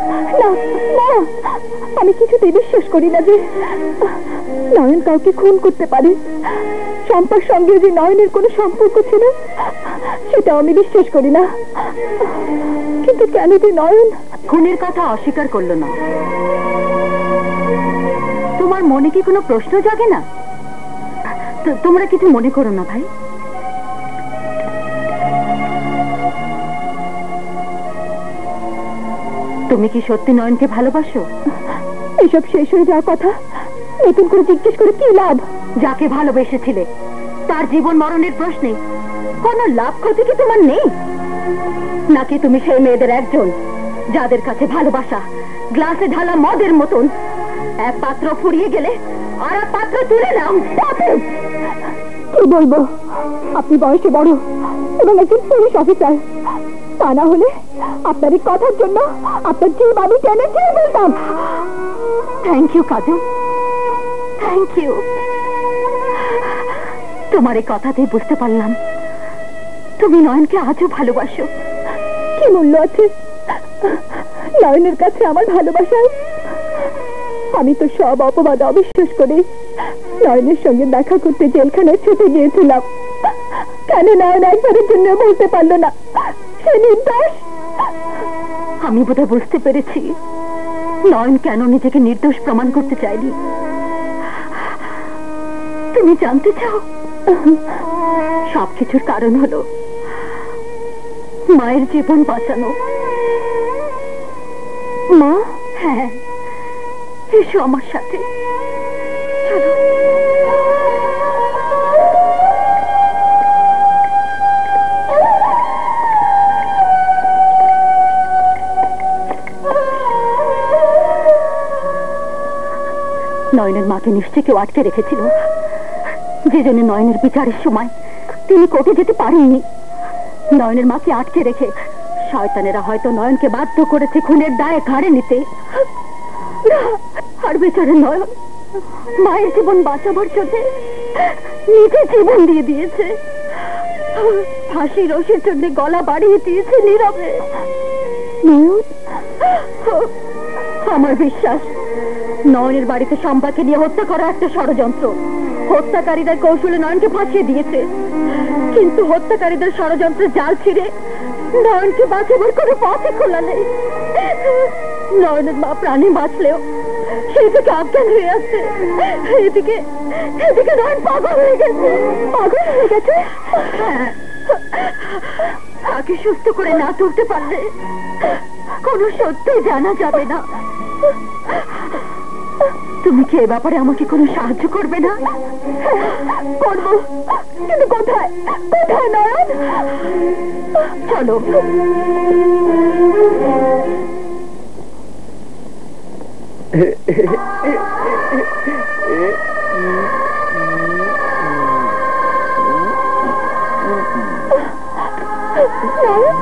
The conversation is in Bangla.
না না, আমি কিছুতেই বিশ্বাস করি না যে নয়ন কাউকে খুন করতে পারে। শম্পার সঙ্গে যে নয়নের কোনো সম্পর্ক ছিল সেটা আমি বিশ্বাস করি না। কিন্তু কেন যে নয়ন খুনের কথা অস্বীকার করলো না? তোমার মনে কি কোনো প্রশ্ন জাগে না? তোমরা কিছু মনে করো না ভাই। তুমি কি সত্যি নয়নকে ভালোবাসো? এসব শেষ হয়ে যাওয়ার কথা নতুন করে জিজ্ঞেস করে কি লাভ? যাকে ভালোবেসেছিলে তার জীবন মরণের প্রশ্নে কোনো লাভ ক্ষতি কি তোমার নেই? নাকি তুমি সেই মেয়েদের একজন যাদের কাছে ভালোবাসা গ্লাসে ঢালা মদের মতন, এক পাত্র ফুরিয়ে গেলে আর এক পাত্র তুলে নাও? কি বলবো, আপনি বয়সে বড় এবং একজন পুলিশ অফিসার। তা না হলে আপনার এই কথার জন্য আপনার জীব আমি টেনে ছেড়ে বলতাম। Thank you Kajal, thank you. তোমার এই কথাতেই বুঝতে পারলাম তুমি নয়নকে আজও ভালোবাসো। কি মূল্য আছে নয়নের কাছে আমার ভালোবাসায়? আমি তো সব অপবাদ অবিশ্বাস করে নয়নের সঙ্গে দেখা করতে জেলখানায় ছুটে গিয়েছিলাম। কেন নয়ন একবারের জন্য বলতে পারলো না সে নির্দোষ? আমি বোধহয় বুঝতে পেরেছি নয়ন কেন নিজেকে নির্দোষ প্রমাণ করতে চায়নি। তুমি জানতে চাও? সবকিছুর কারণ হলো মায়ের জীবন বাঁচানো। মা? হ্যাঁ, এসো আমার সাথে, চলো। নয়নের মাকে নিশ্চয়ই কেউ আটকে রেখেছিল, যে জন্য নয়নের বিচারের সময় তিনি কোর্টে যেতে পারেননি। নয়নের মাকে আটকে রেখে শয়তানেরা হয়তো নয়নকে বাধ্য করেছে খুনের দায়ে ঘাড়ে নিতে। আর বেচারা নয়ন মায়ের জীবন বাঁচাবার জন্য নিজে জীবন দিয়ে দিয়েছে। ফাঁসি রশির জন্য গলা বাড়িয়ে দিয়েছে নীরবে। নয়ন? আমার বিশ্বাস নয়নের বাড়িতে শম্পাকে নিয়ে হত্যা করা একটা ষড়যন্ত্র। হত্যাকারীরা কৌশলে নয়নকে ফাঁসিয়ে দিয়েছে, কিন্তু হত্যাকারীদের ষড়যন্ত্রের জাল ছিঁড়ে নয়নকে বাঁচাবার কোনো পথই খোলা নেই। নয়নের মা প্রাণী বাঁচলেও সেই থেকে অজ্ঞান হয়ে আছে। এদিকে নয়ন পাগল হয়ে গেছে। পাগল হয়ে গেছে? তাকে সুস্থ করে না তুলতে পারলে কোনো সত্যই জানা যাবে না। তুমি কি এ ব্যাপারে আমাকে কোনো সাহায্য করবে না? করবো, কিন্তু কোথায় কোথায় নয়ন? চলো। নয়ন?